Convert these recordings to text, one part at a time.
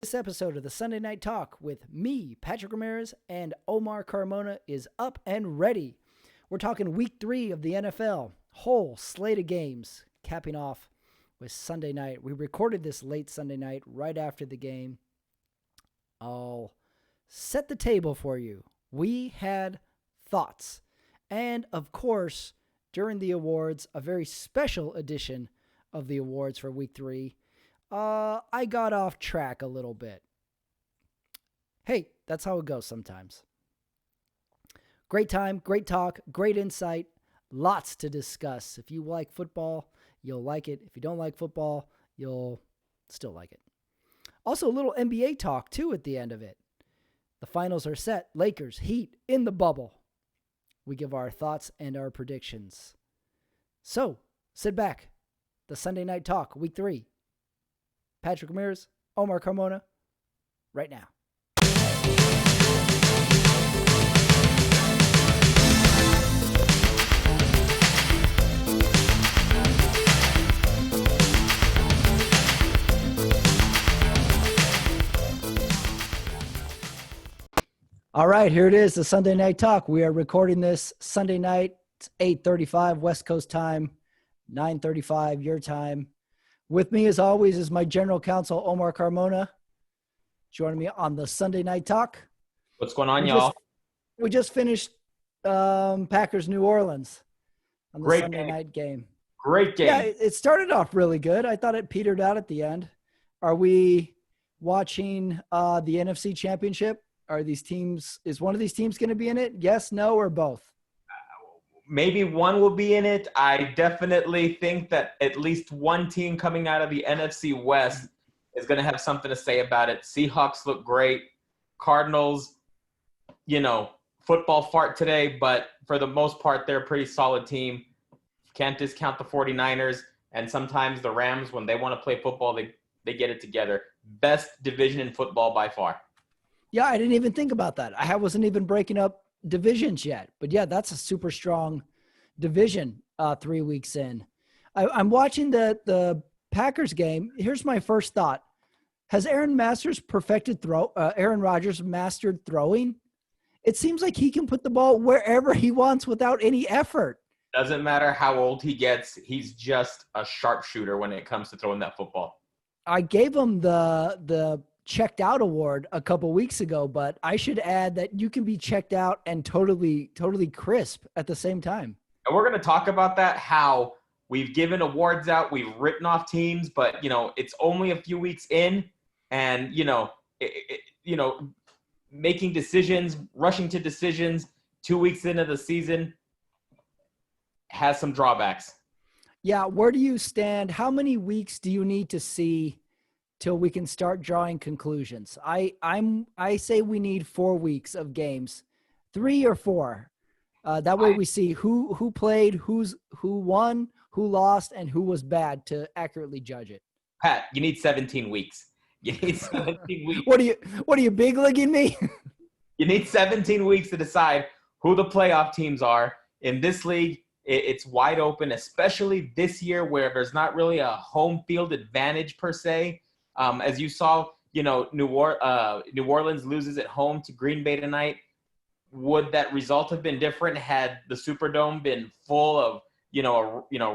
This episode of the Sunday Night Talk with me, Patrick Ramirez, and Omar Carmona is up and ready. We're talking week 3 of the NFL, whole slate of games, capping off with Sunday night. We recorded this late Sunday night right after the game. I'll set the table for you. We had thoughts. And, of course, during the awards, a very special edition of the awards for week 3, I got off track a little bit. Hey, that's how it goes sometimes. Great time, great talk, great insight, lots to discuss. If you like football, you'll like it. If you don't like football, you'll still like it. Also, a little NBA talk, too, at the end of it. The finals are set. Lakers, Heat, in the bubble. We give our thoughts and our predictions. So, sit back. The Sunday Night Talk, week 3. Patrick Ramirez, Omar Carmona, right now. All right, here it is, the Sunday Night Talk. We are recording this Sunday night, 8:35 West Coast time, 9:35 your time. With me, as always, is my general counsel, Omar Carmona, joining me on the Sunday Night Talk. What's going on, y'all? We just finished Packers New Orleans on the Great Sunday game. night game. Great game. Yeah, it started off really good. I thought it petered out at the end. Are we watching the NFC Championship? Are these teams? Is one of these teams going to be in it? Yes, no, or both? Maybe one will be in it. I definitely think that at least one team coming out of the NFC West is going to have something to say about it. Seahawks look great. Cardinals, football fart today, but for the most part, they're a pretty solid team. Can't discount the 49ers, and sometimes the Rams, when they want to play football, they get it together. Best division in football by far. Yeah, I didn't even think about that. I wasn't even breaking up divisions yet. But, yeah, that's a super strong division 3 weeks in. I'm watching the Packers game. Here's my first thought. Has Aaron Rodgers mastered throwing? It seems like he can put the ball wherever he wants without any effort. Doesn't matter how old he gets. He's just a sharpshooter when it comes to throwing that football. I gave him the checked out award a couple weeks ago, but I should add that you can be checked out and totally crisp at the same time. And we're going to talk about that, how we've given awards out, we've written off teams, but, it's only a few weeks in and, making decisions, rushing to decisions 2 weeks into the season has some drawbacks. Yeah. Where do you stand? How many weeks do you need to see till we can start drawing conclusions? I say we need 4 weeks of games, 3 or 4. That way we see who played, who won, who lost, and who was bad to accurately judge it. Pat, you need 17 weeks. You need 17 weeks. What are you big leaguing me? You need 17 weeks to decide who the playoff teams are. In this league, it's wide open, especially this year where there's not really a home field advantage per se. As you saw, New Orleans loses at home to Green Bay tonight. Would that result have been different had the Superdome been full of,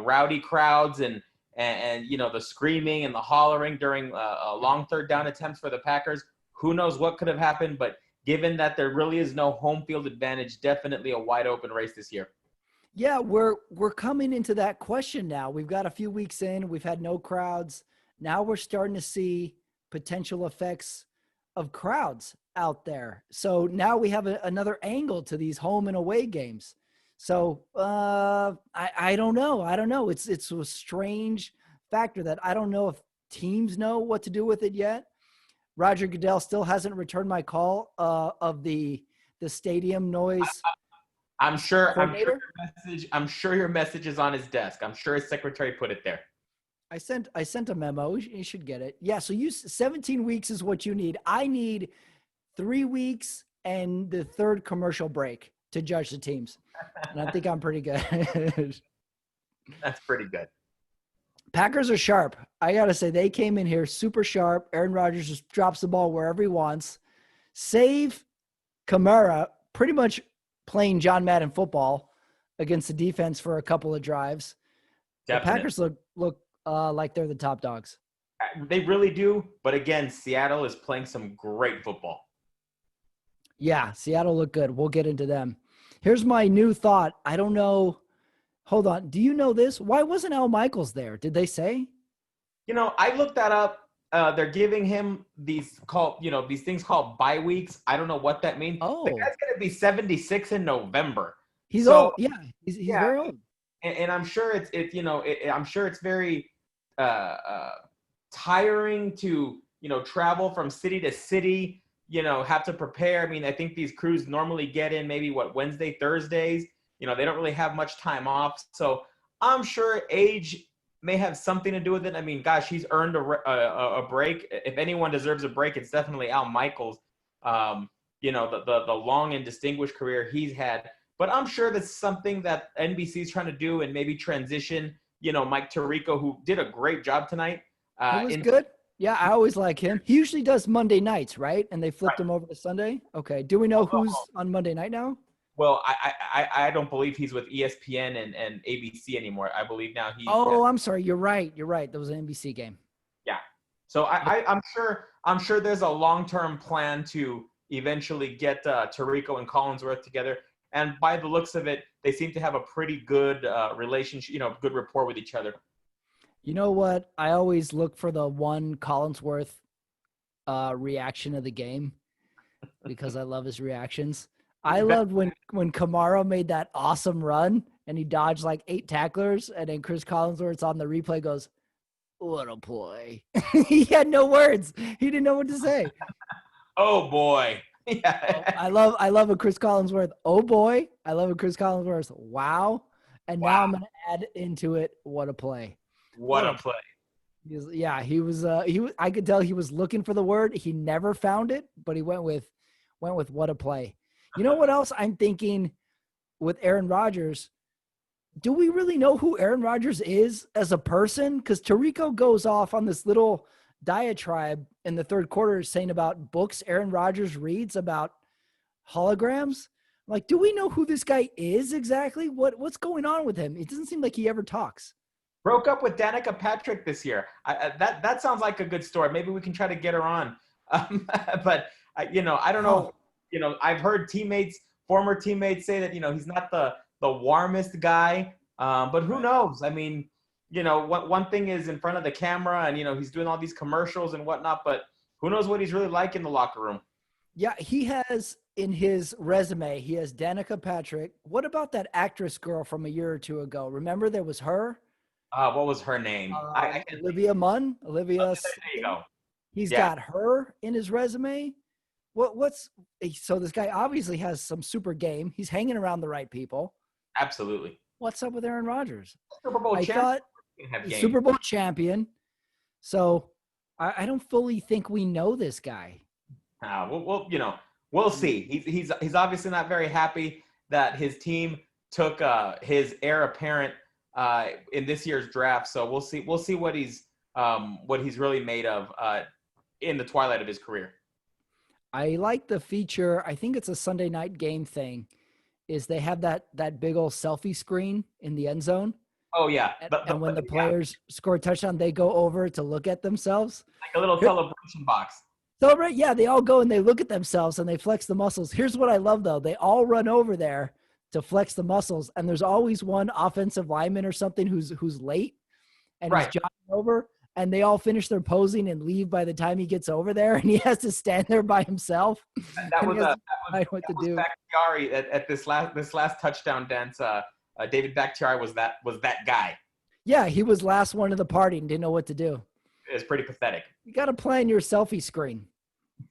rowdy crowds and the screaming and the hollering during long third down attempts for the Packers? Who knows what could have happened, but given that there really is no home field advantage, definitely a wide open race this year. Yeah, we're coming into that question now. We've got a few weeks in. We've had no crowds. Now we're starting to see potential effects of crowds out there. So now we have another angle to these home and away games. So I don't know. It's a strange factor that I don't know if teams know what to do with it yet. Roger Goodell still hasn't returned my call of the stadium noise. I'm sure your message is on his desk. I'm sure his secretary put it there. I sent a memo. You should get it. Yeah, so 17 weeks is what you need. I need 3 weeks and the third commercial break to judge the teams. And I think I'm pretty good. That's pretty good. Packers are sharp. I got to say, they came in here super sharp. Aaron Rodgers just drops the ball wherever he wants. Save Kamara, pretty much playing John Madden football against the defense for a couple of drives. Definitely. The Packers look like they're the top dogs. They really do. But again, Seattle is playing some great football. Yeah, Seattle looked good. We'll get into them. Here's my new thought. I don't know. Hold on. Do you know this? Why wasn't Al Michaels there? Did they say? I looked that up. They're giving him these things called bye weeks. I don't know what that means. Oh. The guy's going to be 76 in November. He's old. Yeah, he's very old. And I'm sure I'm sure it's very tiring to, travel from city to city, have to prepare. I mean, I think these crews normally get in maybe Wednesday, Thursdays. They don't really have much time off. So I'm sure age may have something to do with it. I mean, gosh, he's earned a break. If anyone deserves a break, it's definitely Al Michaels. The long and distinguished career he's had. But I'm sure that's something that NBC is trying to do and maybe transition, Mike Tirico, who did a great job tonight. He was good. Yeah, I always like him. He usually does Monday nights, right? And they flipped him over to Sunday. Okay. Do we know who's on Monday night now? Well, I don't believe he's with ESPN and ABC anymore. I believe now he's. I'm sorry. You're right. There was an NBC game. Yeah. So I'm sure there's a long-term plan to eventually get Tirico and Collinsworth together. And by the looks of it, they seem to have a pretty good relationship, good rapport with each other. You know what? I always look for the one Collinsworth reaction of the game because I love his reactions. I loved when Kamara made that awesome run and he dodged like 8 tacklers, and then Chris Collinsworth's on the replay goes, "What a play." He had no words. He didn't know what to say. Oh boy. Yeah. I love a Chris Collinsworth. Oh boy. I love a Chris Collinsworth. Wow. And now I'm going to add into it. What a play. What a play. He was I could tell he was looking for the word. He never found it, but he went with what a play. You know what else I'm thinking with Aaron Rodgers? Do we really know who Aaron Rodgers is as a person? Because Tirico goes off on this little diatribe in the third quarter saying about books Aaron Rodgers reads about holograms. Like, do we know who this guy is exactly? What's going on with him? It doesn't seem like he ever talks. Broke up with Danica Patrick this year. That sounds like a good story. Maybe we can try to get her on. But I don't know. I've heard former teammates say that, he's not the warmest guy. But who knows? I mean, one thing is in front of the camera and, he's doing all these commercials and whatnot, but who knows what he's really like in the locker room. Yeah, he has in his resume, he has Danica Patrick. What about that actress girl from a year or two ago? Remember there was her? What was her name? Olivia Munn. There you go. He's got her in his resume. So this guy obviously has some super game. He's hanging around the right people. Absolutely. What's up with Aaron Rodgers? Super Bowl champion. Super Bowl champion. So I don't fully think we know this guy. We'll see. He's obviously not very happy that his team took his heir apparent in this year's draft. So we'll see what he's really made of in the twilight of his career. I like the feature. I think it's a Sunday night game thing. Is they have that big old selfie screen in the end zone. Oh yeah. And when the players score a touchdown, they go over to look at themselves. Like a little celebration box. Celebrate, yeah. They all go and they look at themselves and they flex the muscles. Here's what I love though: they all run over there to flex the muscles, and there's always one offensive lineman or something who's late, and he's jogging over, and they all finish their posing and leave by the time he gets over there, and he has to stand there by himself. That was Bakhtiari at this last touchdown dance. David Bakhtiari was that guy. Yeah, he was last one to the party and didn't know what to do. It was pretty pathetic. You got to plan your selfie screen.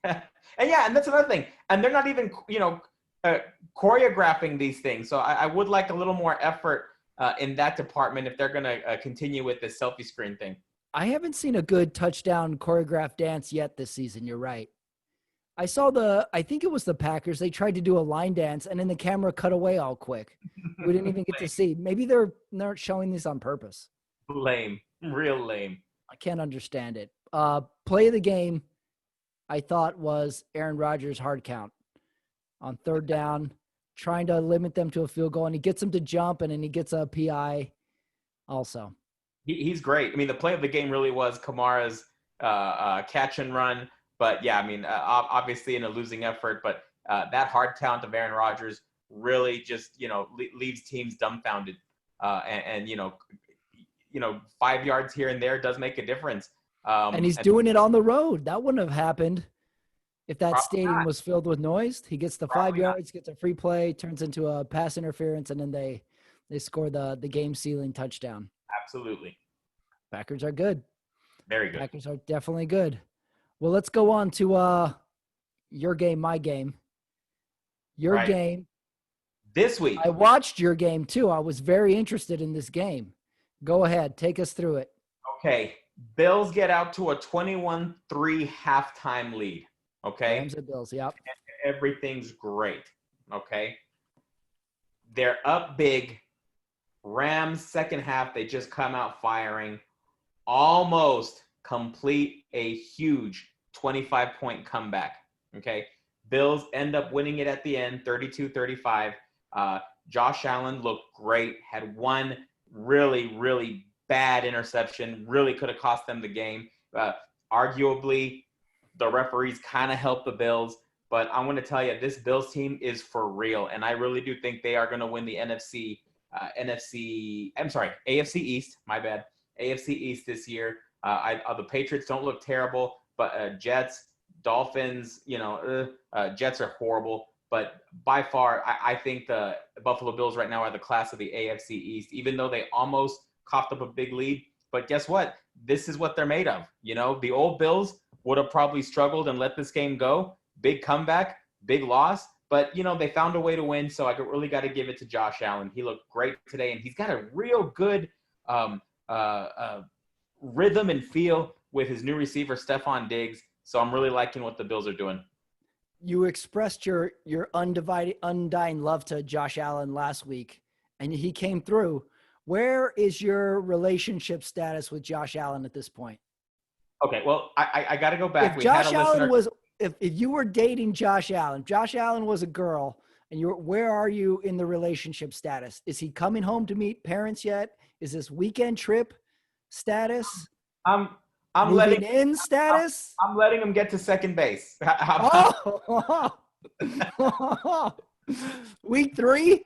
And that's another thing. And they're not even, choreographing these things. So I would like a little more effort in that department if they're going to continue with this selfie screen thing. I haven't seen a good touchdown choreographed dance yet this season. You're right. I saw I think it was the Packers. They tried to do a line dance and then the camera cut away all quick. We didn't even get to see. Maybe they're showing this on purpose. Lame. Real lame. I can't understand it. Play of the game, I thought, was Aaron Rodgers' hard count on third down, trying to limit them to a field goal, and he gets them to jump, and then he gets a PI also. He's great. I mean, the play of the game really was Kamara's catch and run. But yeah, I mean, obviously in a losing effort, but that hard count of Aaron Rodgers really just, leaves teams dumbfounded. And 5 yards here and there does make a difference. And he's doing it on the road. That wouldn't have happened if that stadium not. was filled with noise. He gets the 5 yards, Not. gets a free play, turns into a pass interference, and then they score the game-sealing touchdown. Absolutely. Packers are good. Very good. Packers are definitely good. Well, let's go on to your game, my game. Your game. This week. I watched your game, too. I was very interested in this game. Go ahead. Take us through it. Okay. Bills get out to a 21-3 halftime lead. Okay? Rams and Bills, yep. Everything's great. Okay? They're up big. Rams, second half, they just come out firing. Almost complete a huge 25-point comeback. Okay? Bills end up winning it at the end, 32-35. Josh Allen looked great, had one really, really bad interception, really could have cost them the game. Arguably, the referees kind of helped the Bills, but I'm going to tell you, this Bills team is for real, and I really do think they are going to win the AFC East, my bad, AFC East this year. The Patriots don't look terrible, but Jets, Dolphins, Jets are horrible. But by far, I think the Buffalo Bills right now are the class of the AFC East, even though they almost coughed up a big lead. But guess what? This is what they're made of. The old Bills would have probably struggled and let this game go. Big comeback, big loss. But, they found a way to win, so I really got to give it to Josh Allen. He looked great today, and he's got a real good rhythm and feel with his new receiver, Stephon Diggs. So I'm really liking what the Bills are doing. You expressed your undying love to Josh Allen last week, and he came through. Where is your relationship status with Josh Allen at this point? Okay, well, I got to go back. If you were dating Josh Allen was a girl, and where are you in the relationship status? Is he coming home to meet parents yet? Is this weekend trip status? I'm letting in status. I'm letting him get to second base. Week 3.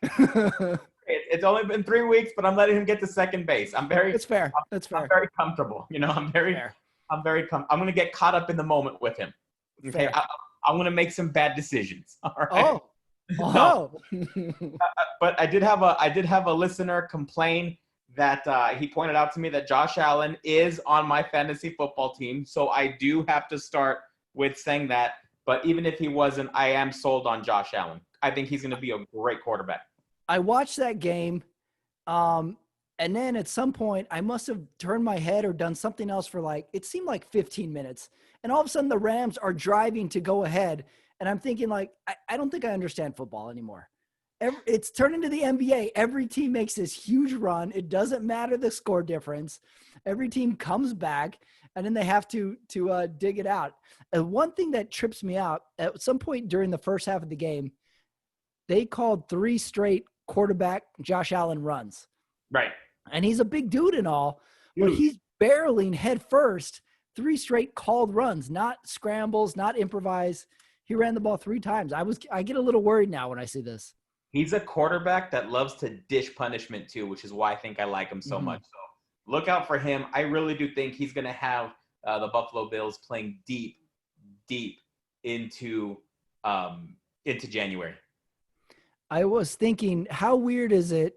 It's only been 3 weeks, but I'm letting him get to second base. That's fair. That's fair. I'm very comfortable. I'm going to get caught up in the moment with him. Okay, I'm going to make some bad decisions. All right. But I did have a listener complain that he pointed out to me that Josh Allen is on my fantasy football team. So I do have to start with saying that. But even if he wasn't, I am sold on Josh Allen. I think he's going to be a great quarterback. I watched that game. And then at some point, I must have turned my head or done something else for it seemed like 15 minutes. And all of a sudden, the Rams are driving to go ahead. And I'm thinking, I don't think I understand football anymore. It's turned into the NBA. Every team makes this huge run. It doesn't matter the score difference. Every team comes back, and then they have to dig it out. And one thing that trips me out, at some point during the first half of the game, they called 3 straight quarterback Josh Allen runs. Right. And he's a big dude and all, but he's barreling head first 3 straight called runs, not scrambles, not improvise. He ran the ball 3 times. I get a little worried now when I see this. He's a quarterback that loves to dish punishment too, which is why I think I like him so much. So look out for him. I really do think he's going to have the Buffalo Bills playing deep into January. I was thinking, how weird is it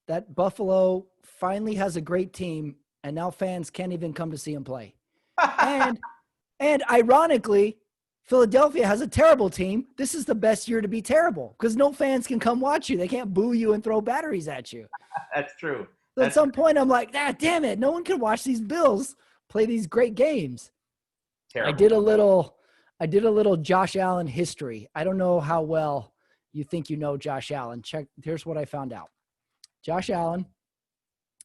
that Buffalo finally has a great team and now fans can't even come to see him play? and ironically, Philadelphia has a terrible team. This is the best year to be terrible because no fans can come watch you. They can't boo you and throw batteries at you. That's true. So at some point, I'm like, damn it. No one can watch these Bills play these great games. Terrible. I did a little Josh Allen history. I don't know how well you think you know Josh Allen. Here's what I found out. Josh Allen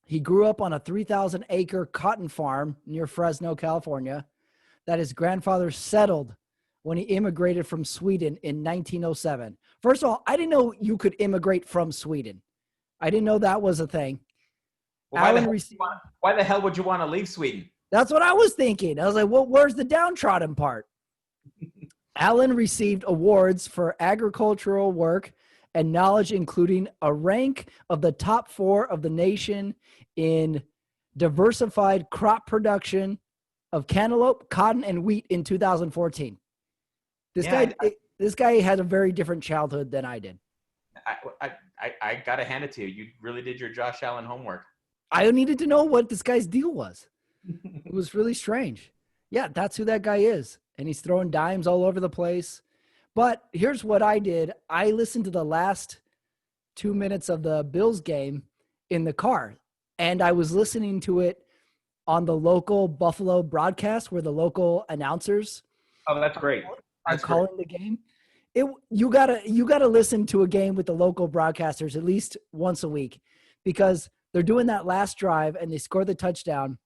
He grew up on a 3,000-acre cotton farm near Fresno, California, that his grandfather settled when he immigrated from Sweden in 1907. First of all, I didn't know you could immigrate from Sweden. I didn't know that was a thing. Well, why the hell would you want to leave Sweden? That's what I was thinking. I was like, well, where's the downtrodden part? Allen received awards for agricultural work and knowledge, including a rank of the top 4 of the nation in diversified crop production of cantaloupe, cotton, and wheat in 2014. This guy had a very different childhood than I did. I got to hand it to you. You really did your Josh Allen homework. I needed to know what this guy's deal was. It was really strange. Yeah, that's who that guy is. And he's throwing dimes all over the place. But here's what I did. I listened to the last 2 minutes of the Bills game in the car. And I was listening to it on the local Buffalo broadcast where the local announcers that's great. are calling the game. You gotta listen to a game with the local broadcasters at least once a week, because they're doing that last drive and they score the touchdown.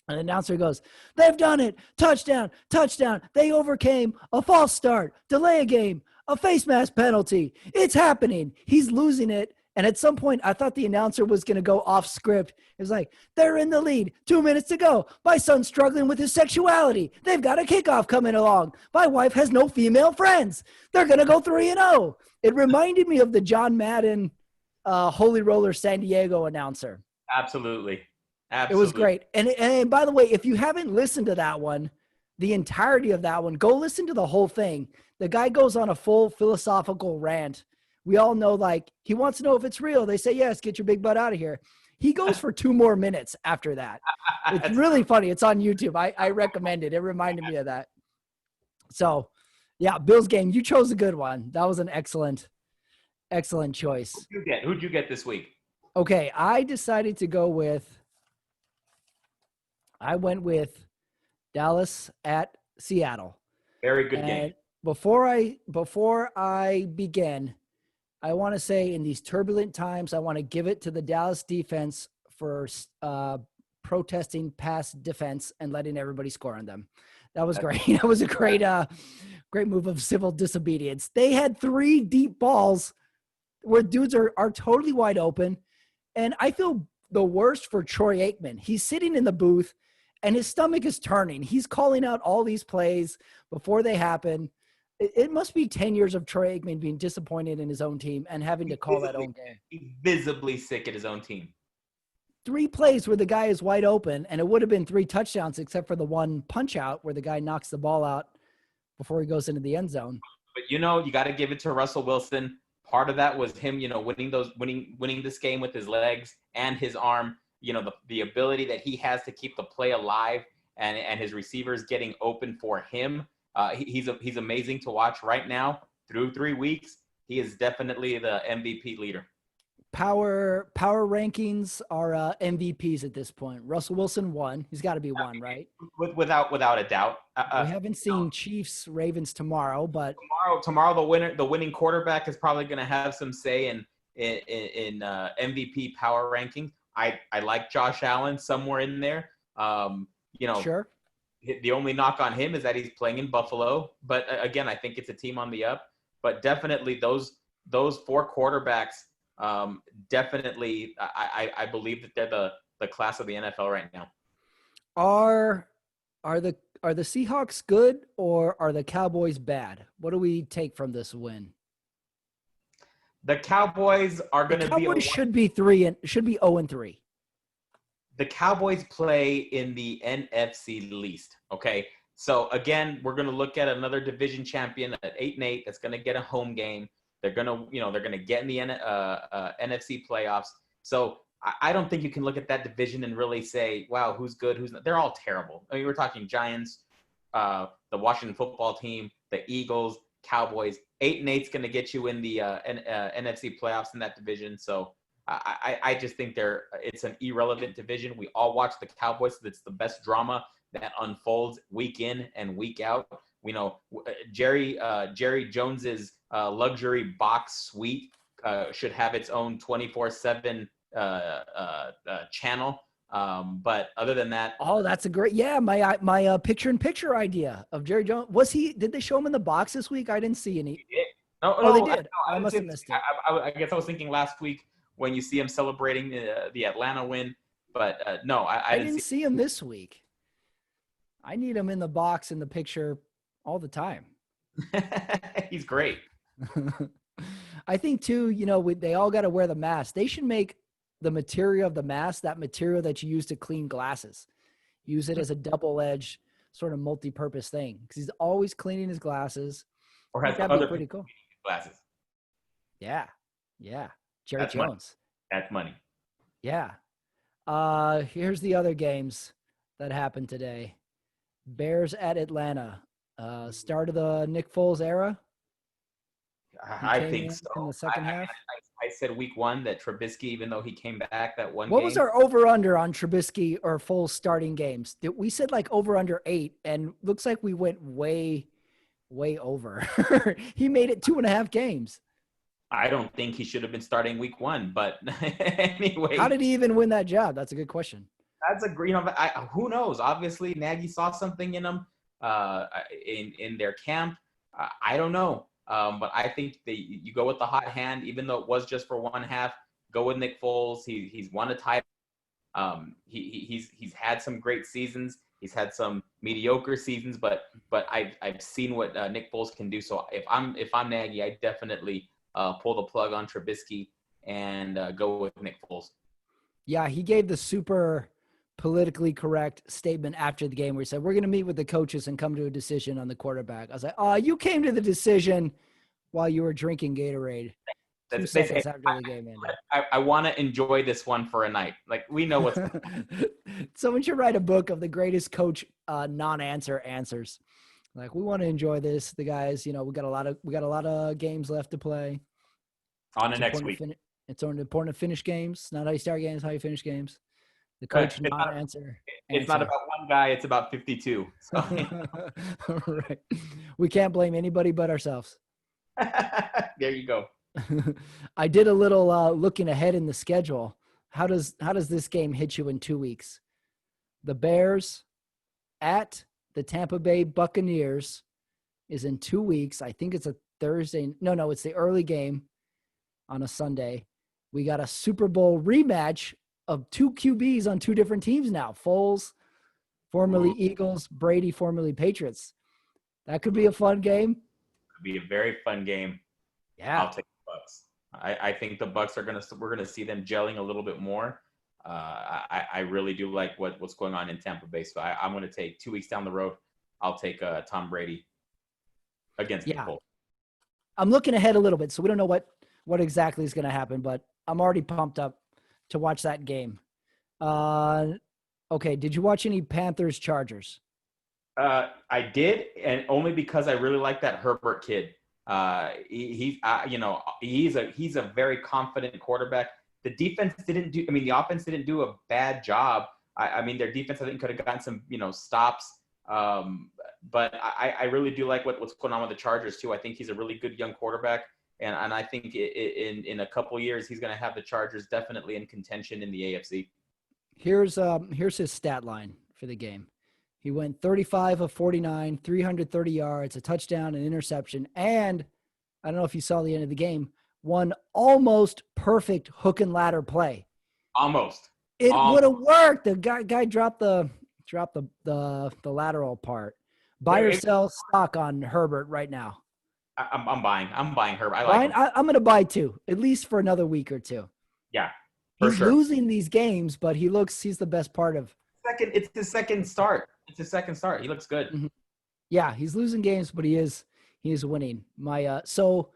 An announcer goes, "They've done it. Touchdown, touchdown. They overcame a false start, delay a game, a face mask penalty. It's happening." He's losing it. And at some point, I thought the announcer was going to go off script. It was like, "They're in the lead. 2 minutes to go. My son's struggling with his sexuality. They've got a kickoff coming along. My wife has no female friends. They're going to go 3-0. It reminded me of the John Madden Holy Roller San Diego announcer. Absolutely. It was great. And by the way, if you haven't listened to that one, the entirety of that one, go listen to the whole thing. The guy goes on a full philosophical rant. We all know, like, he wants to know if it's real. They say, yes, get your big butt out of here. He goes for 2 more minutes after that. It's really funny. It's on YouTube. I recommend it. It reminded me of that. So, yeah, Bills game. You chose a good one. That was an excellent choice. Who'd you get this week? Okay, I decided to go with – I went with Dallas at Seattle. Very good game. Before I begin, I want to say in these turbulent times, I want to give it to the Dallas defense for protesting pass defense and letting everybody score on them. That was great. That was a great move of civil disobedience. They had 3 deep balls where dudes are totally wide open. And I feel the worst for Troy Aikman. He's sitting in the booth and his stomach is turning. He's calling out all these plays before they happen. It must be 10 years of Troy Aikman being disappointed in his own team and having to call that own game. He's visibly sick at his own team. 3 plays where the guy is wide open, and it would have been 3 touchdowns except for the one punch out where the guy knocks the ball out before he goes into the end zone. But, you got to give it to Russell Wilson. Part of that was him, winning this game with his legs and his arm. The ability that he has to keep the play alive and his receivers getting open for him. He's amazing to watch right now. Through 3 weeks, he is definitely the MVP leader. Power rankings are MVPs at this point. Russell Wilson won. He's got to be one, right? Without a doubt. We haven't seen Chiefs Ravens tomorrow, but tomorrow the winning quarterback is probably going to have some say in MVP power ranking. I like Josh Allen somewhere in there. Sure. The only knock on him is that he's playing in Buffalo. But again, I think it's a team on the up. But definitely those 4 quarterbacks, definitely I believe that they're the class of the NFL right now. Are the Seahawks good or are the Cowboys bad? What do we take from this win? The Cowboys are going to be. Cowboys should be 0-3. The Cowboys play in the NFC least. Okay, so again, we're going to look at another division champion at 8-8. That's going to get a home game. They're going to get in the NFC playoffs. So I don't think you can look at that division and really say, wow, who's good, who's not. They're all terrible. I mean, we're talking Giants, the Washington football team, the Eagles, Cowboys. 8-8 is going to get you in the NFC playoffs in that division. So I just think it's an irrelevant division. We all watch the Cowboys. It's the best drama that unfolds week in and week out. We know Jerry Jones's luxury box suite should have its own 24/7 channel. But other than that, Oh, that's a great, yeah. My picture-in-picture idea of Jerry Jones. Did they show him in the box this week? I didn't see any. no, Oh, they no, did. I didn't must see have him. missed it. I guess I was thinking last week when you see him celebrating the Atlanta win, but no, I I didn't see. see him this week. I need him in the box in the picture all the time. He's great. I think too, they all got to wear the mask. They should make the material of the mask, that material that you use to clean glasses, use it as a double-edged sort of multi-purpose thing, because he's always cleaning his glasses. Or has That'd be pretty cool. Glasses. Yeah. Jerry Jones. That's money. Yeah. Here's the other games that happened today. Bears at Atlanta. Start of the Nick Foles era. I think so. In the second half. I said week one that Trubisky, even though he came back that one What game. was our over-under on Trubisky or Foles starting games? We said like over-under 8, and looks like we went way over. He made it 2.5 games. I don't think he should have been starting week one, but anyway. How did he even win that job? That's a good question. That's who knows? Obviously, Nagy saw something in him in their camp. I don't know. But I think you go with the hot hand, even though it was just for one half. Go with Nick Foles. He's won a title. He's had some great seasons. He's had some mediocre seasons, but I've seen what Nick Foles can do. So if I'm Nagy, I definitely pull the plug on Trubisky and go with Nick Foles. Yeah, he gave the super politically correct statement after the game where he said, we're going to meet with the coaches and come to a decision on the quarterback. I was like, you came to the decision while you were drinking Gatorade. 2 seconds after the game ended. I want to enjoy this one for a night. Like, we know what's Someone should write a book of the greatest coach non-answer answers. Like, we want to enjoy this. The guys, we got a lot of games left to play. On the next week. It's important to finish games. Not how you start games, how you finish games. The coach non-answer. It's not about one guy. It's about 52. So. Right. We can't blame anybody but ourselves. There you go. I did a little looking ahead in the schedule. How does this game hit you in 2 weeks? The Bears at the Tampa Bay Buccaneers is in 2 weeks. I think it's a Thursday. No, it's the early game on a Sunday. We got a Super Bowl rematch of 2 QBs on 2 different teams now. Foles, formerly Eagles, Brady, formerly Patriots. That could be a fun game. Could be a very fun game. Yeah. I'll take the Bucs. I think the Bucs we're gonna see them gelling a little bit more. I really do like what's going on in Tampa Bay. So I'm gonna take 2 weeks down the road. I'll take Tom Brady against the Colts. I'm looking ahead a little bit, so we don't know what exactly is going to happen, but I'm already pumped up to watch that game. Okay, did you watch any Panthers Chargers? I did, and only because I really like that Herbert kid. He's a very confident quarterback. The defense the offense didn't do a bad job. Their defense, I think, could have gotten some, stops. But I really do like what's going on with the Chargers too. I think he's a really good young quarterback. And I think in a couple of years, he's going to have the Chargers definitely in contention in the AFC. Here's his stat line for the game. He went 35 of 49, 330 yards, a touchdown, an interception, and I don't know if you saw the end of the game, one almost perfect hook and ladder play. Almost. It would have worked. The guy dropped the lateral part. Buy or sell stock on Herbert right now. I'm buying Herbert. I'm going to buy too, at least for another week or two. Yeah, he's losing these games, but he's the best part of. It's his second start. He looks good. Mm-hmm. Yeah, he's losing games, but he is winning. So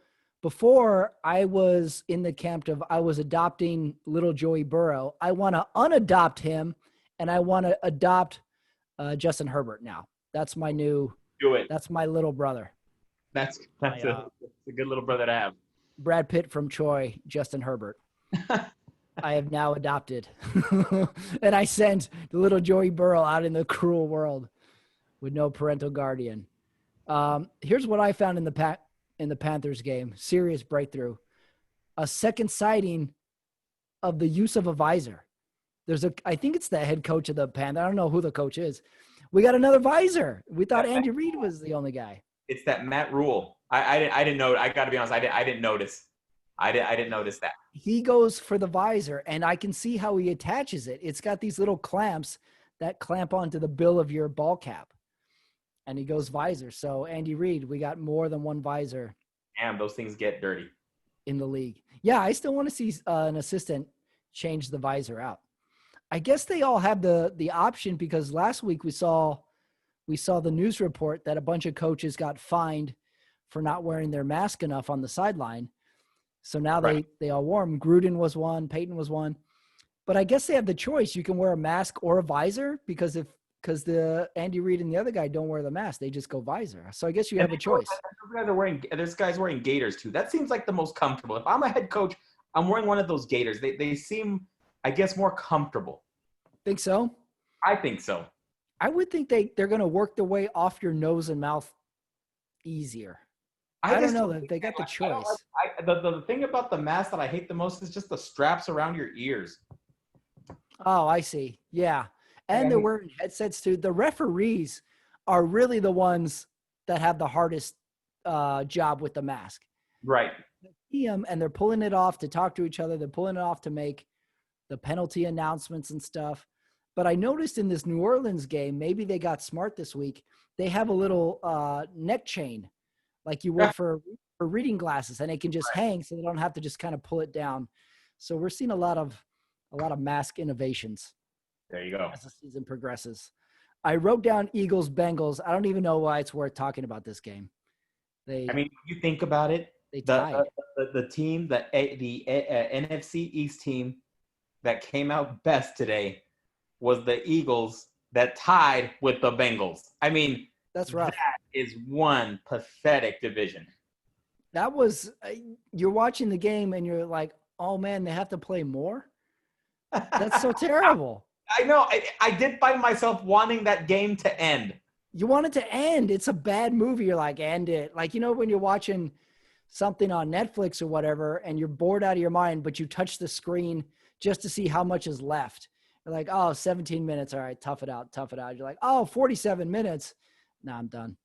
before I was in the camp of I was adopting little Joey Burrow. I want to unadopt him, and I want to adopt Justin Herbert now. That's my new. Do it. That's my little brher. That's a good little brother to have. Brad Pitt from Troy, Justin Herbert. I have now adopted. And I sent the little Joey Burrow out in the cruel world with no parental guardian. Here's what I found in the Panthers game. Serious breakthrough. A second sighting of the use of a visor. I think it's the head coach of the Panthers. I don't know who the coach is. We got another visor. We thought Andy Reid was the only guy. It's that Matt Rule. I didn't know. I got to be honest. I didn't notice. I didn't notice that. He goes for the visor, and I can see how he attaches it. It's got these little clamps that clamp onto the bill of your ball cap, and he goes visor. So Andy Reid, we got more than one visor. Damn, those things get dirty in the league. Yeah, I still want to see an assistant change the visor out. I guess they all have the option, because last week we saw the news report that a bunch of coaches got fined for not wearing their mask enough on the sideline. So now they all wore them. Gruden was one, Peyton was one. But I guess they have the choice. You can wear a mask or a visor, because the Andy Reid and the other guy don't wear the mask. They just go visor. So I guess you have a choice. There's guys wearing gaiters too. That seems like the most comfortable. If I'm a head coach, I'm wearing one of those gaiters. They seem, I guess, more comfortable. Think so? I think so. I would think they're going to work their way off your nose and mouth easier. I don't know. They got the choice. The thing about the mask that I hate the most is just the straps around your ears. Oh, I see. Yeah. And they're wearing headsets too. The referees are really the ones that have the hardest job with the mask. Right. They see them and they're pulling it off to talk to each other. They're pulling it off to make the penalty announcements and stuff. But I noticed in this New Orleans game, maybe they got smart this week. They have a little neck chain, like you would for reading glasses, and it can just hang, so they don't have to just kind of pull it down. So we're seeing a lot of mask innovations. There you go. As the season progresses. I wrote down Eagles Bengals. I don't even know why it's worth talking about this game. You think about it. They tied. The team, the NFC East team that came out best today was the Eagles that tied with the Bengals. I mean, that's rough. That is one pathetic division. That was you're watching the game and you're like, oh man, they have to play more. That's so terrible. I know. I did find myself wanting that game to end. You want it to end. It's a bad movie. You're like, end it. Like, when you're watching something on Netflix or whatever and you're bored out of your mind, but you touch the screen just to see how much is left. You're like, oh, 17 minutes. All right, tough it out. You're like, oh, 47 minutes. No, I'm done.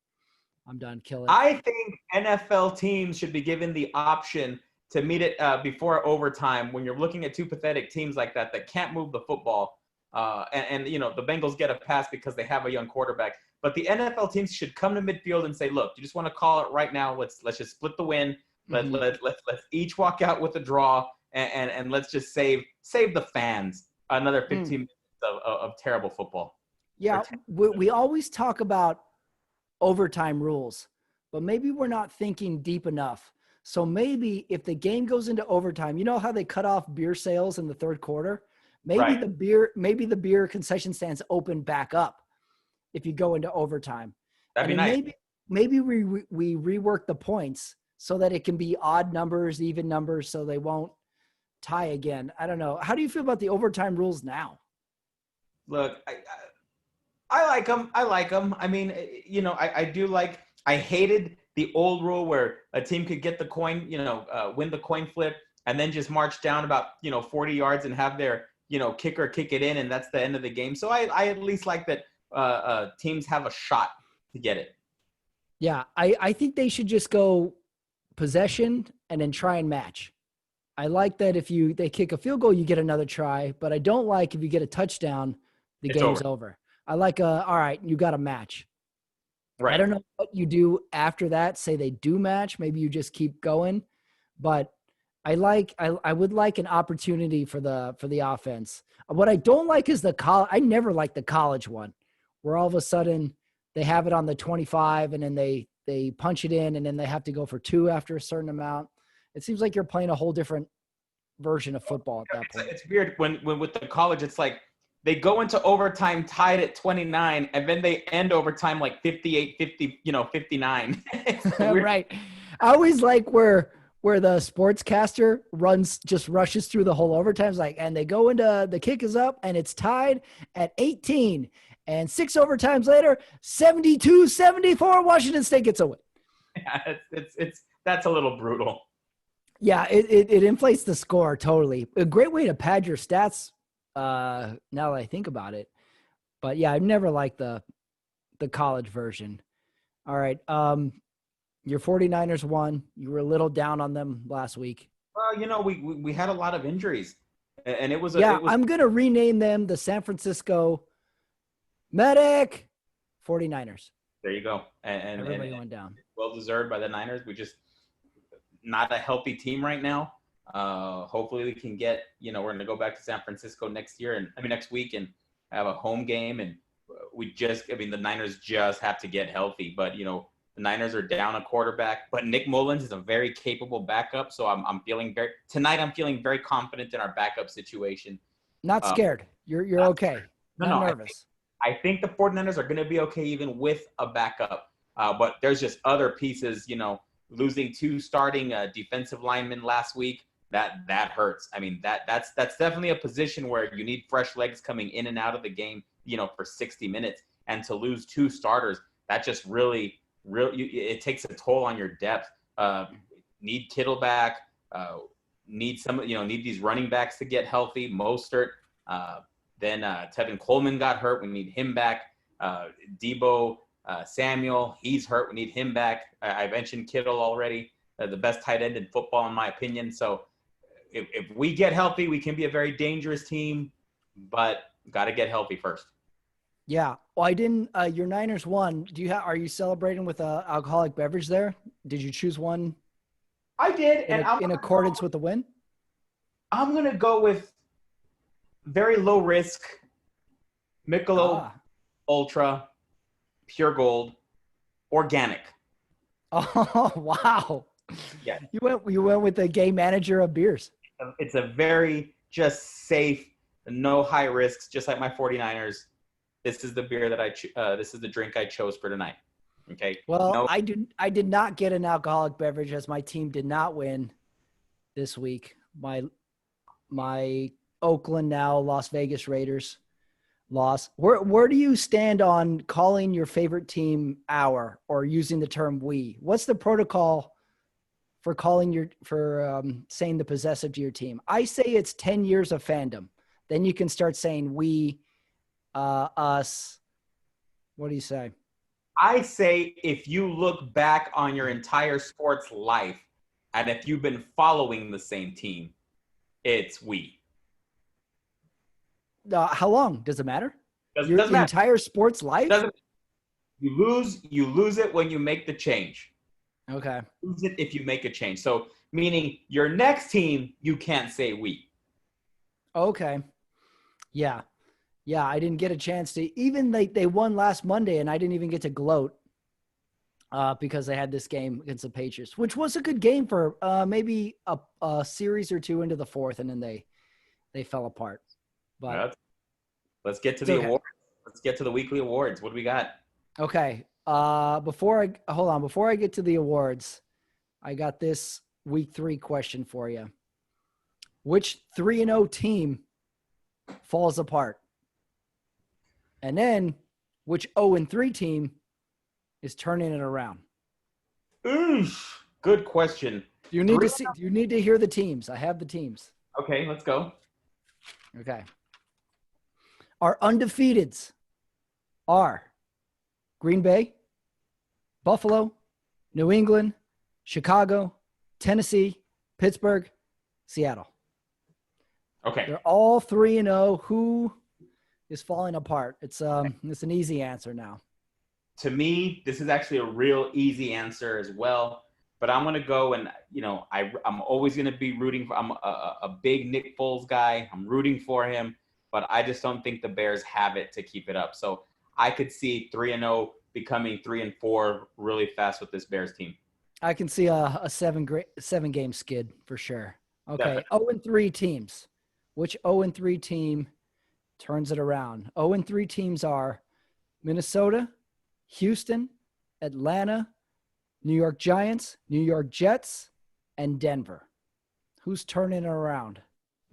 Kill it. I think NFL teams should be given the option to meet it before overtime when you're looking at two pathetic teams like that can't move the football. And the Bengals get a pass because they have a young quarterback. But the NFL teams should come to midfield and say, look, you just want to call it right now. Let's just split the win. Let's each walk out with a draw and let's just save the fans another 15 minutes of terrible football. Yeah, we always talk about overtime rules, but maybe we're not thinking deep enough. So maybe if the game goes into overtime, you know how they cut off beer sales in the third quarter? Maybe the beer concession stands open back up if you go into overtime. That'd be nice. Maybe we rework the points so that it can be odd numbers, even numbers, so they won't tie again. I don't know. How do you feel about the overtime rules now? Look, I like them. I mean, I do like. I hated the old rule where a team could get the coin, win the coin flip, and then just march down about 40 yards and have their kicker kick it in, and that's the end of the game. So I at least like that teams have a shot to get it. Yeah, I think they should just go possession and then try and match. I like that if they kick a field goal, you get another try, but I don't like if you get a touchdown, it's game's over. I like all right, you got a match. Right. I don't know what you do after that. Say they do match, maybe you just keep going, but I would like an opportunity for the offense. What I don't like is I never liked the college one, where all of a sudden they have it on the 25 and then they punch it in and then they have to go for 2 after a certain amount. It seems like you're playing a whole different version of football at that point. It's weird when with the college, it's like they go into overtime tied at 29 and then they end overtime like 58, 50, 59. Right. I always like where the sportscaster rushes through the whole overtime. And they go into the kick is up and it's tied at 18 and 6 overtimes later, 72-74, Washington State gets a win. Yeah, that's a little brutal. Yeah, it inflates the score totally. A great way to pad your stats. Now that I think about it, but yeah, I've never liked the college version. All right, your 49ers won. You were a little down on them last week. Well, we had a lot of injuries, and Yeah, I'm gonna rename them the San Francisco Medic 49ers. there you go, and Everybody went down. well deserved by the Niners. We just not a healthy team right now. Hopefully we can get, we're going to go back to San Francisco next week and have a home game. And the Niners just have to get healthy, but the Niners are down a quarterback, but Nick Mullins is a very capable backup. So I'm feeling very confident in our backup situation. Not scared. You're okay. Not nervous. I think the 49ers are going to be okay even with a backup. But there's just other pieces, losing 2 starting defensive linemen last week, that hurts. I mean, that's definitely a position where you need fresh legs coming in and out of the game, for 60 minutes. And to lose 2 starters, that just really it takes a toll on your depth. Need Kittle back. Need these running backs to get healthy. Mostert. Then Tevin Coleman got hurt. We need him back. Debo Samuel, he's hurt. We need him back. I mentioned Kittle already, the best tight end in football, in my opinion. So if we get healthy, we can be a very dangerous team, but got to get healthy first. Yeah. Well, I didn't. Your Niners won. Are you celebrating with a alcoholic beverage there? Did you choose one? I did, in accordance with the win. I'm gonna go with very low risk Michelob Ultra. Pure Gold, organic. Oh wow! Yeah, you went with the game manager of beers. It's a very just safe, no high risks, just like my 49ers. This is the beer that this is the drink I chose for tonight. Okay. Well, I did not get an alcoholic beverage as my team did not win this week. My Oakland, now Las Vegas Raiders, loss. Where do you stand on calling your favorite team our or using the term we? What's the protocol for saying the possessive to your team? I say it's 10 years of fandom. Then you can start saying we, us. What do you say? I say if you look back on your entire sports life and if you've been following the same team, it's we. How long? Does it matter? Doesn't Your matter. Entire sports life? You lose it when you make the change. Okay. You lose it if you make a change. So meaning your next team, you can't say we. Okay. Yeah. Yeah, I didn't get a chance to even they won last Monday and I didn't even get to gloat because they had this game against the Patriots, which was a good game for maybe a series or two into the fourth, and then they fell apart. But let's get to the awards. Let's get to the weekly awards. What do we got? Okay. Before I get to the awards, I got this week 3 question for you. Which 3-0 team falls apart? And then which 0-3 team is turning it around? Oof. Good question. You need to hear the teams. I have the teams. Okay, let's go. Okay. Our undefeateds are Green Bay, Buffalo, New England, Chicago, Tennessee, Pittsburgh, Seattle. Okay. They're all 3-0. Who is falling apart? It's an easy answer now. To me, this is actually a real easy answer as well. But I'm going to go and, I'm always going to be rooting for – I'm a big Nick Foles guy. I'm rooting for him. But I just don't think the Bears have it to keep it up. So I could see 3-0 becoming 3-4 really fast with this Bears team. I can see a 7-game skid for sure. Okay, 0-3 teams. Which 0-3 team turns it around? 0-3 teams are Minnesota, Houston, Atlanta, New York Giants, New York Jets, and Denver. Who's turning it around?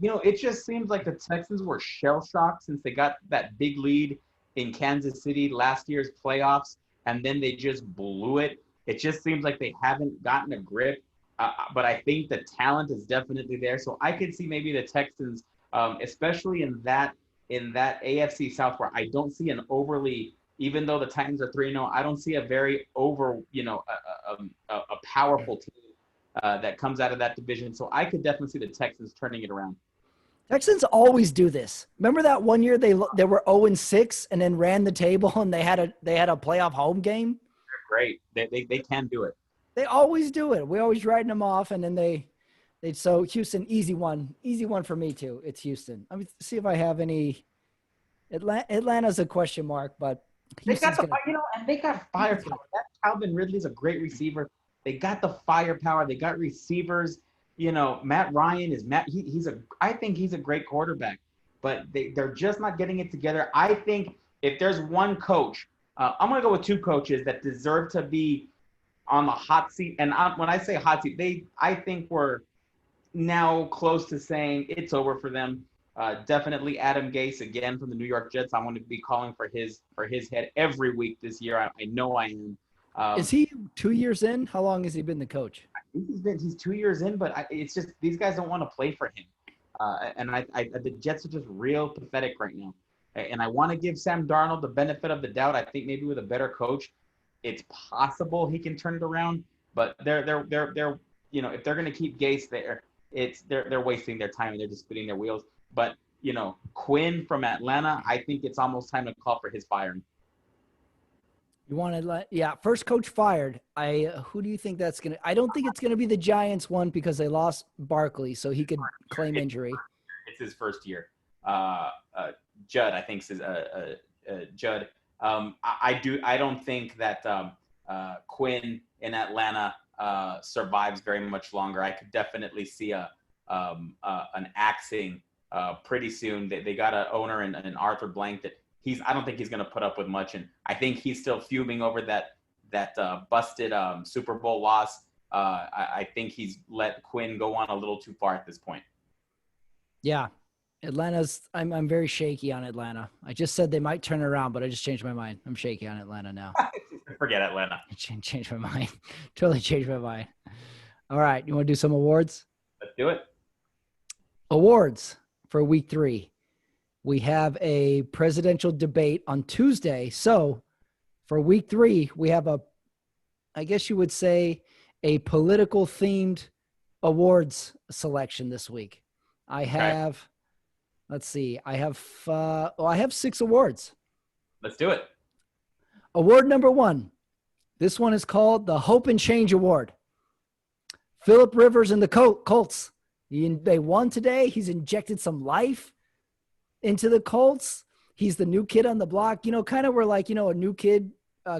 It just seems like the Texans were shell-shocked since they got that big lead in Kansas City last year's playoffs, and then they just blew it. It just seems like they haven't gotten a grip. but I think the talent is definitely there. So I could see maybe the Texans, especially in that AFC South where I don't see an overly, even though the Titans are 3-0, I don't see a very a powerful team that comes out of that division. So I could definitely see the Texans turning it around. Texans always do this. Remember that one year they were 0-6 and then ran the table and they had a playoff home game? They're great. They can do it. They always do it. We always writing them off, and then they so Houston, easy one for me too. It's Houston. Let me see if I have any. Atlanta's a question mark, but Houston's and they got firepower. That Calvin Ridley's a great receiver. They got the firepower. They got receivers. Matt Ryan is I think he's a great quarterback, but they're just not getting it together. I think if there's one coach, I'm going to go with two coaches that deserve to be on the hot seat. And when I say hot seat, I think we're now close to saying it's over for them. Definitely Adam Gase again from the New York Jets. I want to be calling for his head every week this year. I know I am. Is he 2 years in? How long has he been the coach? I think he's 2 years in, but it's just these guys don't want to play for him. And the Jets are just real pathetic right now. And I want to give Sam Darnold the benefit of the doubt. I think maybe with a better coach, it's possible he can turn it around. But they're if they're going to keep Gase there, they're wasting their time and they're just spinning their wheels. But Quinn from Atlanta, I think it's almost time to call for his firing. You want to first coach fired. Who do you think that's going to? I don't think it's going to be the Giants one because they lost Barkley, so he could claim injury. It's his first year. Judd, I think, is Judd. I don't think that Quinn in Atlanta survives very much longer. I could definitely see an axing pretty soon. They got an owner in Arthur Blank that I don't think he's going to put up with much, and I think he's still fuming over that busted Super Bowl loss. I think he's let Quinn go on a little too far at this point. Yeah. I'm very shaky on Atlanta. I just said they might turn around, but I just changed my mind. I'm shaky on Atlanta now. Forget Atlanta. Changed my mind. Totally changed my mind. All right. You want to do some awards? Let's do it. Awards for week 3. We have a presidential debate on Tuesday. So for week 3, we have I guess you would say, a political themed awards selection this week. I have, let's see, I have 6 awards. Let's do it. Award number 1. This one is called the Hope and Change Award. Phillip Rivers and the Colts. They won today. He's injected some life into the Colts. He's the new kid on the block. Kind of where a new kid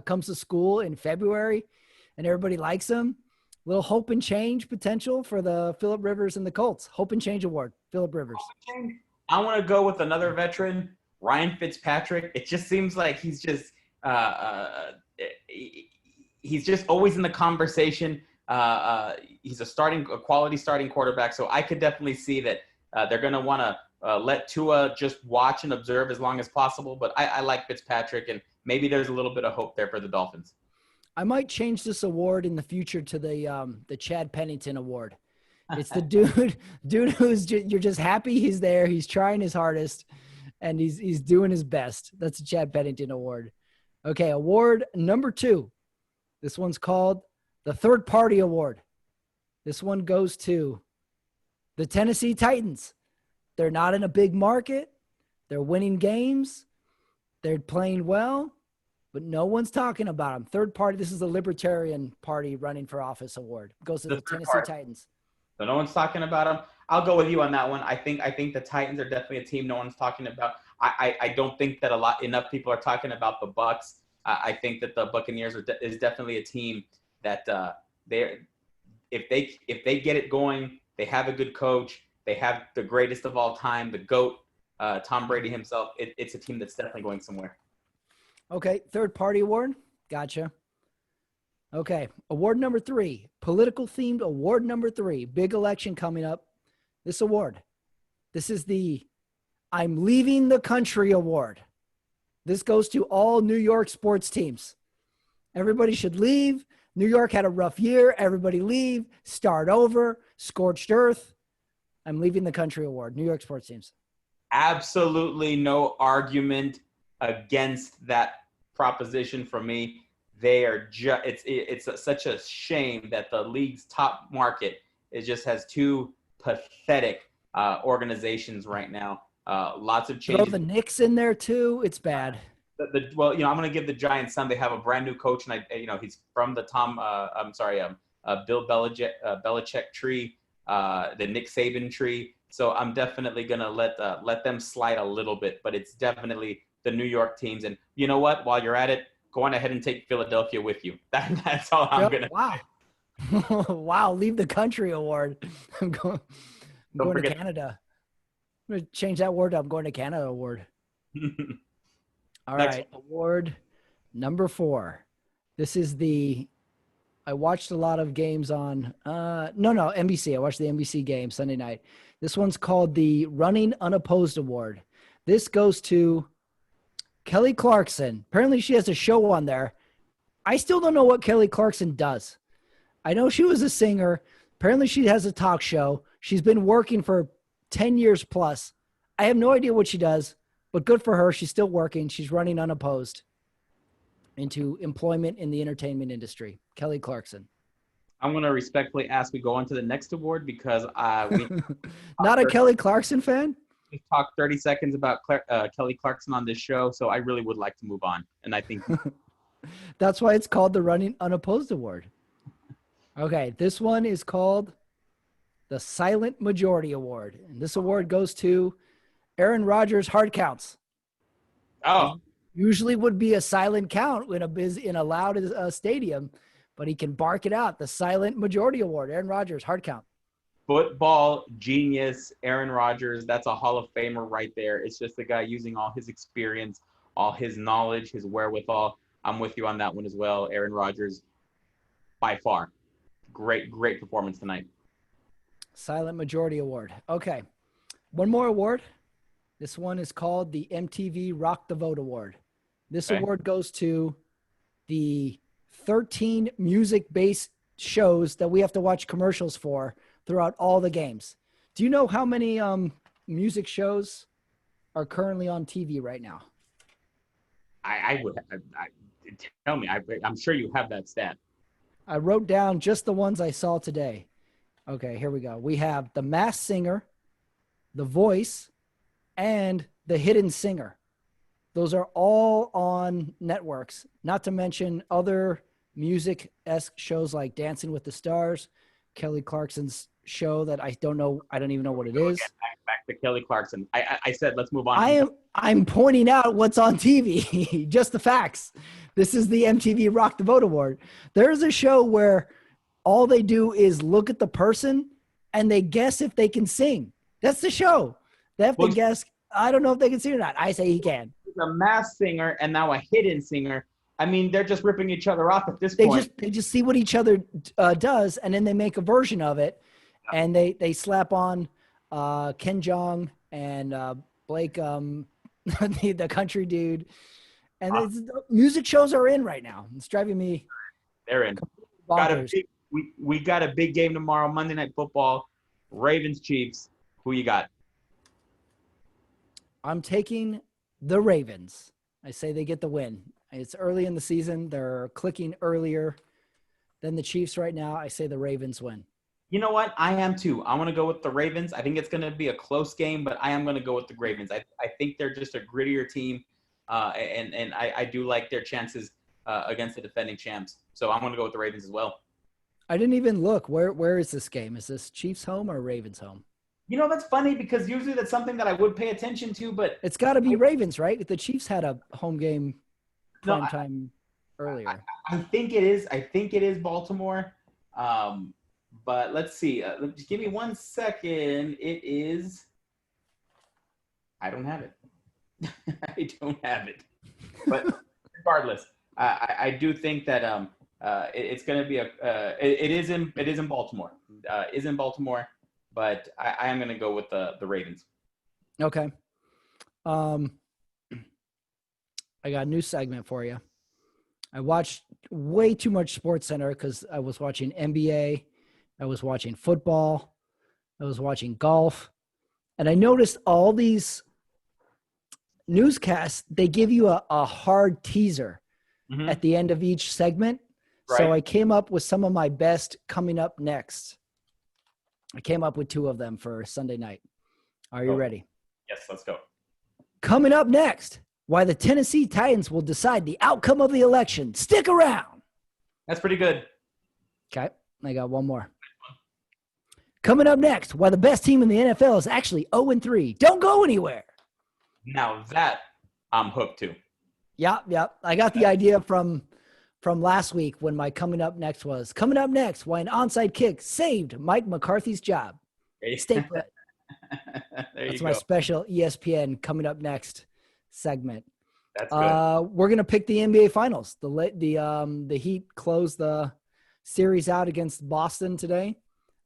comes to school in February and everybody likes him. Little hope and change potential for the Phillip Rivers and the Colts. Hope and Change Award, Phillip Rivers. I want to go with another veteran, Ryan Fitzpatrick. It just seems like he's just always in the conversation. He's a quality starting quarterback. So I could definitely see that they're going to want to let Tua just watch and observe as long as possible. But I like Fitzpatrick, and maybe there's a little bit of hope there for the Dolphins. I might change this award in the future to the Chad Pennington Award. It's the dude who's you're just happy he's there. He's trying his hardest, and he's doing his best. That's the Chad Pennington Award. Okay, award number 2. This one's called the Third Party Award. This one goes to the Tennessee Titans. They're not in a big market. They're winning games. They're playing well, but no one's talking about them. Third party. This is the Libertarian Party running for office award. It goes to the Tennessee Titans. So no one's talking about them. I'll go with you on that one. I think the Titans are definitely a team no one's talking about. I don't think that enough people are talking about the Bucs. I think that the Buccaneers is definitely a team that if they get it going, they have a good coach. They have the greatest of all time, the GOAT, Tom Brady himself. It's a team that's definitely going somewhere. Okay, third party award. Gotcha. Okay, award number 3, political themed award number 3. Big election coming up. This award. This is the I'm Leaving the Country Award. This goes to all New York sports teams. Everybody should leave. New York had a rough year. Everybody leave, start over, scorched earth. I'm leaving the country award. New York sports teams. Absolutely no argument against that proposition from me. They are just it's such a shame that the league's top market just has two pathetic organizations right now. Lots of changes. Throw the Knicks in there too. It's bad. Well, I'm going to give the Giants some. They have a brand new coach, and he's from the Bill Belichick tree, the Nick Saban tree. So I'm definitely going to let them slide a little bit, but it's definitely the New York teams. And you know what? While you're at it, go on ahead and take Philadelphia with you. That's all I'm going to Wow. Wow. Leave the country award. I'm going to Canada. I'm going to change that word up. I'm going to Canada award. All right. Award number 4. This is I watched a lot of games on, NBC. I watched the NBC game Sunday night. This one's called the Running Unopposed Award. This goes to Kelly Clarkson. Apparently she has a show on there. I still don't know what Kelly Clarkson does. I know she was a singer. Apparently she has a talk show. She's been working for 10 years plus. I have no idea what she does, but good for her. She's still working. She's running unopposed into employment in the entertainment industry. Kelly Clarkson. I'm going to respectfully ask we go on to the next award because we not a Kelly Clarkson fan? We talked 30 seconds about Kelly Clarkson on this show, so I really would like to move on. And I think that's why it's called the Running Unopposed Award. Okay, this one is called the Silent Majority Award. And this award goes to Aaron Rodgers' hard counts. Oh. Usually would be a silent count in a loud stadium, but he can bark it out. The Silent Majority Award, Aaron Rodgers, hard count. Football genius, Aaron Rodgers. That's a Hall of Famer right there. It's just a guy using all his experience, all his knowledge, his wherewithal. I'm with you on that one as well. Aaron Rodgers, by far. Great performance tonight. Silent Majority Award. Okay. One more award. This one is called the MTV Rock the Vote Award. This award goes to the 13 music-based shows that we have to watch commercials for throughout all the games. Do you know how many music shows are currently on TV right now? Tell me. I'm sure you have that stat. I wrote down just the ones I saw today. Okay, here we go. We have The Masked Singer, The Voice, and The Hidden Singer. Those are all on networks, not to mention other music-esque shows like Dancing with the Stars, Kelly Clarkson's show that I don't know. I don't even know what it is. Back to Kelly Clarkson. I said, let's move on. I'm pointing out what's on TV, just the facts. This is the MTV Rock the Vote Award. There's a show where all they do is look at the person and they guess if they can sing. That's the show. They have to guess. I don't know if they can sing or not. I say he can. He's a masked singer and now a hidden singer. I mean, they're just ripping each other off at this point. They just see what each other does, and then they make a version of it, and they slap on Ken Jeong and Blake, the country dude. And music shows are in right now. It's driving me. They're in. We got a big game tomorrow, Monday Night Football, Ravens Chiefs. Who you got? I'm taking the Ravens. I say they get the win. It's early in the season. They're clicking earlier than the Chiefs right now. I say the Ravens win. You know what? I am too. I want to go with the Ravens. I think it's going to be a close game, but I am going to go with the Ravens. I think they're just a grittier team, and I do like their chances against the defending champs. So I'm going to go with the Ravens as well. I didn't even look. Where is this game? Is this Chiefs home or Ravens home? You know, that's funny because usually that's something that I would pay attention to, but it's got to be Ravens, right? The Chiefs had a home game prime time earlier. I think it is. I think it is Baltimore. But let's see. Just give me 1 second. It is. I don't have it. I don't have it. But regardless, I do think that it's going to be it is in Baltimore. Is in Baltimore. But I am going to go with the Ravens. Okay. I got a new segment for you. I watched way too much Sports Center because I was watching NBA, I was watching football, I was watching golf, and I noticed all these newscasts, they give you a hard teaser at the end of each segment. Right. So I came up with some of my best coming up next. I came up with 2 of them for Sunday night. Are you ready? Yes, let's go. Coming up next, why the Tennessee Titans will decide the outcome of the election. Stick around. That's pretty good. Okay, I got one more. Coming up next, why the best team in the NFL is actually 0-3. Don't go anywhere. Now that I'm hooked to. Yep. I got the idea from last week when my coming up next was coming up next, why an onside kick saved Mike McCarthy's job. Stay put. That's my special ESPN coming up next segment. That's good. We're gonna pick the NBA Finals. The Heat closed the series out against Boston today.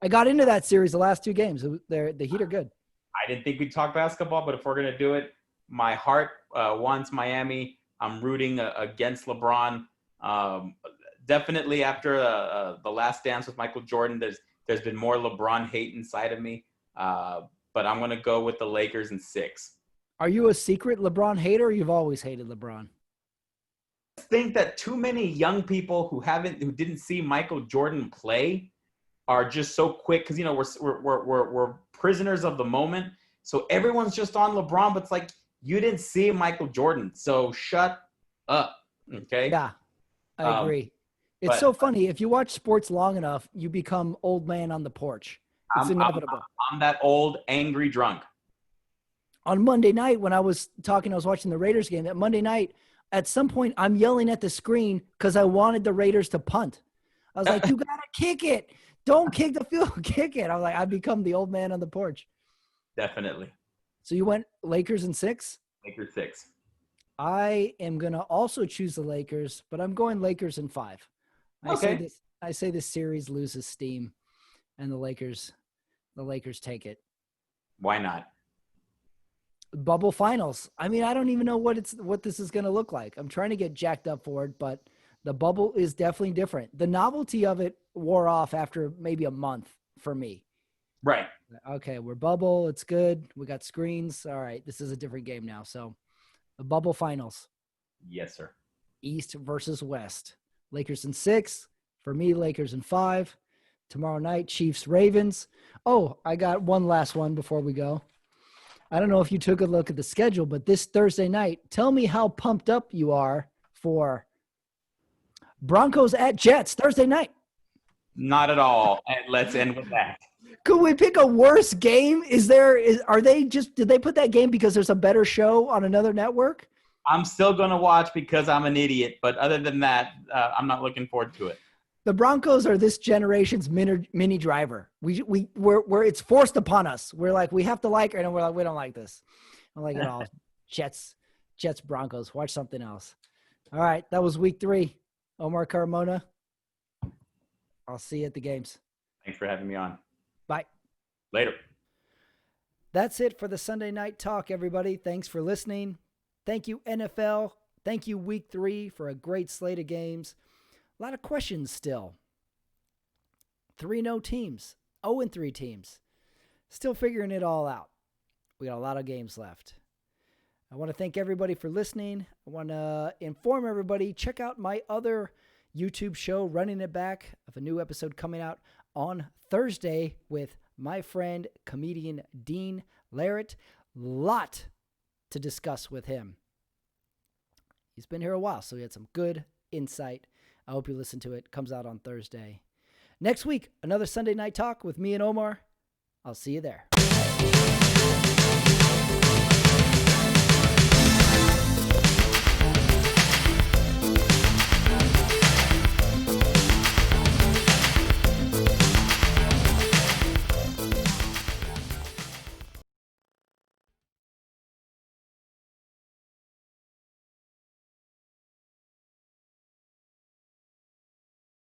I got into that series the last 2 games. The Heat are good. I didn't think we'd talk basketball, but if we're gonna do it, my heart wants Miami. I'm rooting against LeBron. Definitely after the last dance with Michael Jordan, there's been more LeBron hate inside of me. But I'm gonna go with the Lakers in 6. Are you a secret LeBron hater, or you've always hated LeBron? I think that too many young people who didn't see Michael Jordan play are just so quick because we're prisoners of the moment. So everyone's just on LeBron, but it's like you didn't see Michael Jordan, so shut up. Okay. Yeah, I agree. It's so funny. If you watch sports long enough, you become old man on the porch. It's inevitable. I'm that old, angry drunk. On Monday night, when I was watching the Raiders game. That Monday night, at some point, I'm yelling at the screen because I wanted the Raiders to punt. I was like, you got to kick it. Don't kick the field, kick it. I was like, I've become the old man on the porch. Definitely. So you went Lakers in 6? Lakers 6. I am going to also choose the Lakers, but I'm going Lakers in 5. I say this series loses steam, and the Lakers take it. Why not? Bubble finals. I mean, I don't even know what this is going to look like. I'm trying to get jacked up for it, but the bubble is definitely different. The novelty of it wore off after maybe a month for me. Right. Okay, we're bubble. It's good. We got screens. All right, this is a different game now. So the bubble finals. Yes, sir. East versus West. Lakers in 6. For me, Lakers in 5. Tomorrow night, Chiefs, Ravens. Oh, I got one last one before we go. I don't know if you took a look at the schedule, but this Thursday night, tell me how pumped up you are for Broncos at Jets Thursday night. Not at all. And let's end with that. Could we pick a worse game? Did they put that game because there's a better show on another network? I'm still going to watch because I'm an idiot. But other than that, I'm not looking forward to it. The Broncos are this generation's mini driver. We're it's forced upon us. We're like, we have to like it, and we're like, we don't like this. I don't like it all. Jets, Broncos. Watch something else. All right, that was week 3. Omar Carmona. I'll see you at the games. Thanks for having me on. Bye. Later. That's it for the Sunday Night Talk, everybody. Thanks for listening. Thank you, NFL. Thank you, week 3, for a great slate of games. A lot of questions still. 3-0 teams. 0-3 teams. Still figuring it all out. We got a lot of games left. I want to thank everybody for listening. I want to inform everybody, check out my other YouTube show, Running It Back. I have a new episode coming out on Thursday with my friend, comedian Dean Larrett. Lot to discuss with him. He's been here a while, so he had some good insight. I hope you listen to it. Comes out on Thursday. Next week, another Sunday Night Talk with me and Omar. I'll see you there.